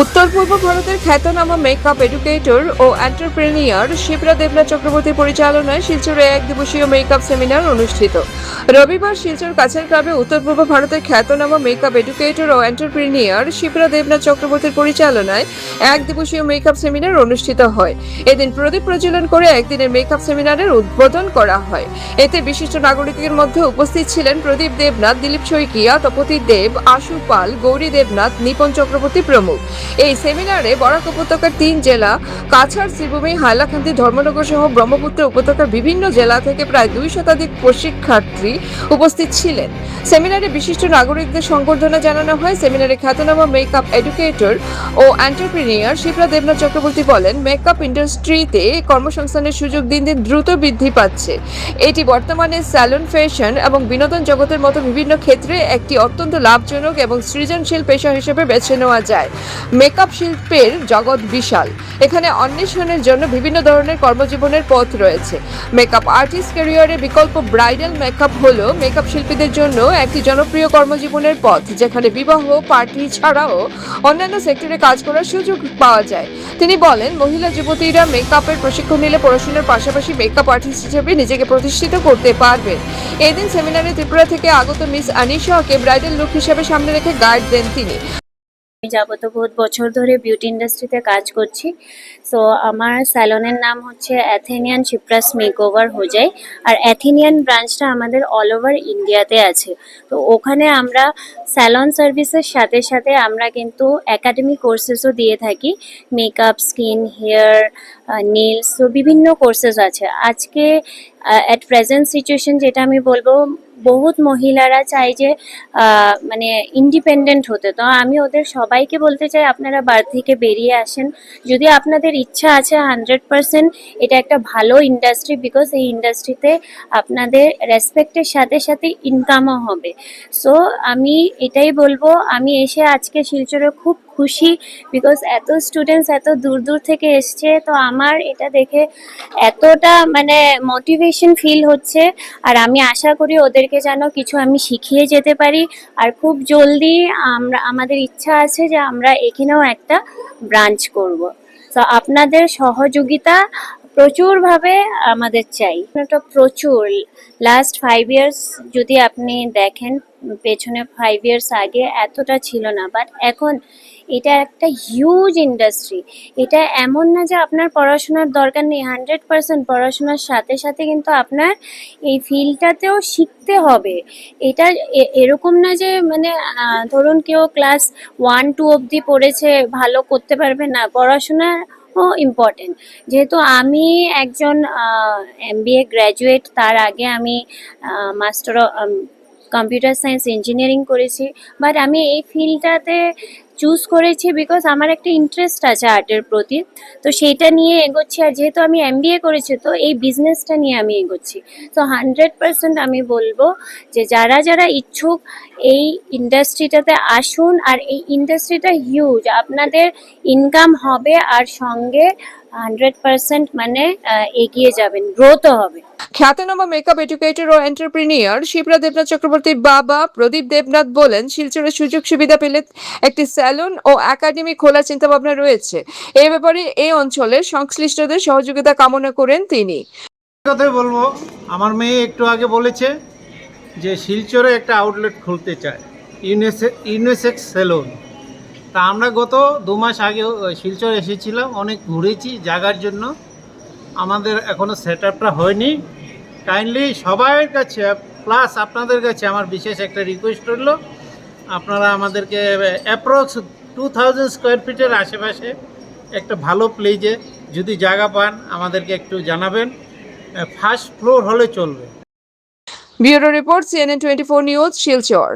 উত্তর পূর্ব ভারতের খ্যাতনামা মেকআপ এডুকেটর ও এন্টারপ্রেনিয়র শিপ্রা দেবনাথ চক্রবর্তীর পরিচালনায় শিলচরে এক দিবসীয় মেকআপ সেমিনার অনুষ্ঠিত। রবিবার শিলচর কাছের ক্লাবে উত্তর পূর্ব ভারতের খ্যাতনামা মেকআপ এডুকেটর ও এন্টারপ্রেনিয়র শিপ্রা দেবনাথ চক্রবর্তীর পরিচালনায় এক দিবসীয় মেকআপ সেমিনার অনুষ্ঠিত হয়। এদিন প্রদীপ প্রজ্বলন করে একদিনের মেকআপ সেমিনারের উদ্বোধন করা হয়। এতে বিশিষ্ট নাগরিকের মধ্যে উপস্থিত ছিলেন প্রদীপ দেবনাথ, দিলীপ শইকিয়া, তপতি দেব, আশু পাল, গৌরী দেবনাথ, নিপন চক্রবর্তী প্রমুখ। এই সেমিনারে বরাক উপত্যকার 3 জেলা কাছাড়, শ্রীভূমি, হাইলাকান্দি, ধর্মনগর সহ ব্রহ্মপুত্র উপত্যকার বিভিন্ন জেলা থেকে প্রায় 2 শতাধিক প্রশিক্ষার্থী উপস্থিত ছিলেন। সেমিনারে বিশিষ্ট নাগরিকদের সংবর্ধনা জানানো হয়। সেমিনারে খ্যাতনামা মেকআপ এডুকেটর ও এন্টারপ্রেনিয়র শিপ্রা দেবনাথ চক্রবর্তী বলেন, মেকআপ ইন্ডাস্ট্রিতে কর্মসংস্থানের সুযোগ দিন দিন দ্রুত বৃদ্ধি পাচ্ছে। এটি বর্তমানে স্যালন, ফ্যাশন এবং বিনোদন জগতের মতো বিভিন্ন ক্ষেত্রে একটি অত্যন্ত লাভজনক এবং সৃজনশীল পেশা হিসেবে বেছে নেওয়া যায়। মেকআপ শিল্পের জগৎ বিশাল। এখানে অন্বেষণের জন্য বিভিন্ন ধরনের কর্মজীবনের পথ রয়েছে। মেকআপ আর্টিস্ট ক্যারিয়ারের বিকল্প ব্রাইডাল মেকআপ হলো মেকআপ শিল্পীদের জন্য একটি জনপ্রিয় কর্মজীবনের পথ, যেখানে বিবাহ পার্টি ছাড়াও অন্যান্য সেক্টরে কাজ করার সুযোগ পাওয়া যায়। তিনি বলেন, মহিলা যুবতীরা মেকআপের প্রশিক্ষণ নিলে পড়াশোনার পাশাপাশি মেকআপ আর্টিস্ট হিসেবে নিজেকে প্রতিষ্ঠিত করতে পারবেন। এদিন সেমিনারে ত্রিপুরা থেকে আগত মিস আনিশাকে ব্রাইডাল লুক হিসেবে সামনে রেখে গাইড দেন তিনি। আমি যাবত বহুত বছর ধরে বিউটি ইন্ডাস্ট্রিতে কাজ করছি। সো আমার স্যালনের নাম হচ্ছে অ্যাথেনিয়ান শিপ্রাস মেকওভার হোজাই। আর অ্যাথেনিয়ান ব্রাঞ্চটা আমাদের অল ওভার ইন্ডিয়াতে আছে। তো ওখানে আমরা স্যালন সার্ভিসের সাথে সাথে আমরা কিন্তু একাডেমিক কোর্সেসও দিয়ে থাকি। মেকআপ, স্কিন, হেয়ার, নেলস, তো বিভিন্ন কোর্সেস আছে। আজকে অ্যাট প্রেজেন্ট সিচুয়েশন যেটা আমি বলবো, বহুত মহিলারা চায় যে মানে ইন্ডিপেন্ডেন্ট হতে। তো আমি ওদের সবাইকে বলতে চাই, আপনারা বাড়ি থেকে বেরিয়ে আসেন। যদি আপনাদের ইচ্ছা আছে 100%, এটা একটা ভালো ইন্ডাস্ট্রি, বিকজ এই ইন্ডাস্ট্রিতে আপনাদের রেসপেক্টের সাথে সাথে ইনকামও হবে। সো আমি এটাই বলবো, আমি এসে আজকে শিলচরে খুব খুশি, বিকজ এত স্টুডেন্টস এত দূর দূর থেকে এসছে। তো আমার এটা দেখে এতটা মানে মোটিভেশন ফিল হচ্ছে। আর আমি আশা করি ওদেরকে যেন কিছু আমি শিখিয়ে যেতে পারি। আর খুব জলদি আমাদের ইচ্ছা আছে যে আমরা এখানেও একটা ব্রাঞ্চ করব। তো আপনাদের সহযোগিতা প্রচুরভাবে আমাদের চাই। এটা প্রচুর লাস্ট 5 ইয়ার্স যদি আপনি দেখেন, পেছনে 5 ইয়ার্স আগে এতটা ছিল না, বাট এখন এটা একটা হিউজ ইন্ডাস্ট্রি। এটা এমন না যে আপনার পড়াশোনার দরকার নেই, 100% পড়াশোনার সাথে সাথে কিন্তু আপনার এই ফিল্ডটাতেও শিখতে হবে। এটা এরকম না যে মানে ধরুন কেউ ক্লাস 1-2 অবধি পড়েছে, ভালো করতে পারবে না। পড়াশোনা ইম্পর্টেন্ট। যেহেতু আমি একজন MBA গ্র্যাজুয়েট, তার আগে আমি মাস্টার কম্পিউটার সায়েন্স ইঞ্জিনিয়ারিং করেছি। বাট আমি এই ফিল্ডটাতে চুজ করেছি বিকজ আমার একটা ইন্টারেস্ট আছে আর্টের প্রতি। তো সেইটা নিয়ে এগোচ্ছি। আর যেহেতু আমি MBA করেছি, তো এই বিজনেসটা নিয়ে আমি এগোচ্ছি। তো 100% আমি বলবো যে যারা যারা ইচ্ছুক এই ইন্ডাস্ট্রিটাতে আসুন। আর এই ইন্ডাস্ট্রিটা হিউজ, আপনাদের ইনকাম হবে আর সঙ্গে 100% মানে এগিয়ে যাবেন, গ্রোথও হবে। খ্যাতনামা মেকআপ এডুকেটর ও এন্টারপ্রেনিয়র শিপ্রা দেবনাথ চক্রবর্তীর বাবা প্রদীপ দেবনাথ বলেন, শিলচরে সুযোগ সুবিধা পেলে একটি স্যালন ও একাডেমি খোলার চিন্তাভাবনা রয়েছে। এই ব্যাপারে এই অঞ্চলের সংশ্লিষ্টদের সহযোগিতা কামনা করেন তিনি। কথাই বলবো, আমার মেয়ে একটু আগে বলেছে যে শিলচরে একটা আউটলেট খুলতে চায়, ইউনিসেক্স সেলুন। তা আমরা গত 2 মাস আগে শিলচর এসেছিলাম, অনেক ঘুরেছি জায়গার জন্য। আমাদের এখনও সেট আপটা হয়নি। কাইন্ডলি সবার কাছে প্লাস আপনাদের কাছে আমার বিশেষ একটা রিকোয়েস্ট রইল, আপনারা আমাদেরকে অ্যাপ্রক্স 2000 স্কোয়ার ফিটের আশেপাশে একটা ভালো প্লেজে যদি জায়গা পান আমাদেরকে একটু জানাবেন। ফার্স্ট ফ্লোর হলে চলবে। Bureau report, CNN 24 news, Silchar.